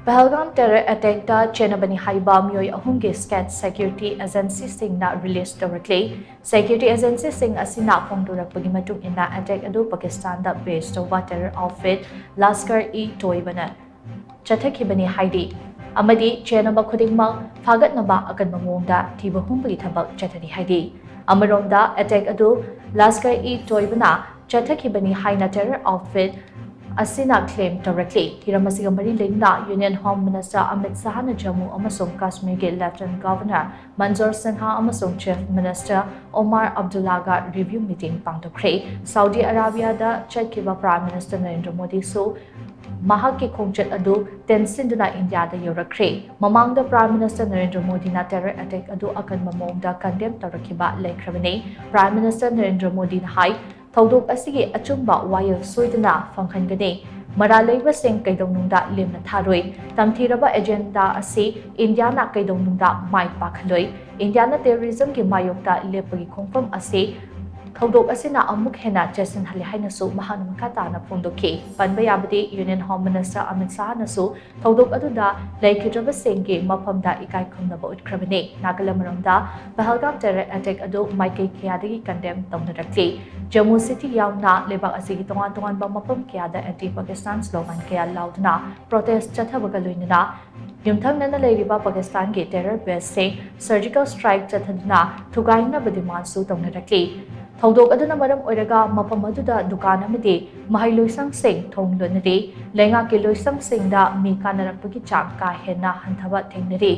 Pahalgam Terror Attack da Chennabani Haiba Meeoi ahum ge scat security agency Singna released Tourakle. Security agency Sing asina phongdurakpagi matung inna attack adu Pakistan da based over terror outfit Lashkar-e-Toibana Chathakibani Haidi. Amadi Chennaba khudingmak phagatnaba akanba mawongda thiba humbagi thabak chathani haidi. Amaromda attack adu Lashkar-e-Toibana Chathakibani haina terror outfit Asina claim directly. Hiramasiga Mari Lingna Union Home Minister Amit Sahana Jammu Amasung Kashmir ke Lieutenant Governor Manzoor Sinha Amasung Chief Minister Omar Abdullaga review meeting pangtokre. Saudi Arabia da Chatkiba Prime Minister Narendra Modi so Mahaki Kongchat adu tensinduna India da yorakre. Mamang Prime Minister Narendra Modi na terror attack adu akan mamong da condemn tarakiba laikravane. Prime Minister Narendra Modi na hai Thawdok asigi achumba wayal soidana fangkangane maralaiba sing kaidongnungda limna tharoi tamthiraba agenda asi India na kaidongnungda mai pakhaloi India na terrorism ki mayokta lepagi khongpam asi Thawdok asina amuk hena chesin hali haina su mahana makata na phongdoki panba yabadi Union Home Minister Amit Shah na su Thawdok aduda laikhidraba singki maphamda ikai khomnaba utkrabane Nagalamromda Pahalgam Terror Attack adu maikei khayadagi condemn tawnarakli Jammu City yauna lebak asigi tongan ba mapam kayada anti-Pakistan slogan kaya laudna protest chathabaga loinana yumthangnana leiriba Pakistan ge terror base se surgical strike chathadna thugaina badiman su tawnarakli Thawdok aduna maram oiraga mapam aduda dukan amadi mahailoisang sing thonglonari lenga ke loisang singda mi kanarakpagi chang ka henna hanthaba thengnari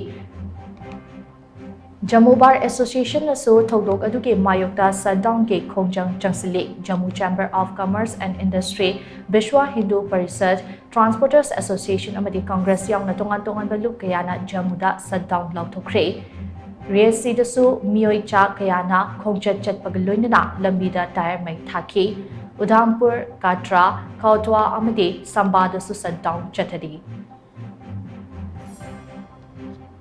Jammu Bar Association aso Thawdok aduge mayokta shutdown ke khongjang changsili Jammu Chamber of Commerce and Industry Vishwa Hindu Parishad Transporters Association amadi Congress yauna tongan balu kayana Jammu da shutdown lauthokre Resi dasu Meeoi cha kayana khongjat chatpagaloinana lambida tire mai thaki Udhampur Katra Kautwa amadi Samba dasu shutdown chathadi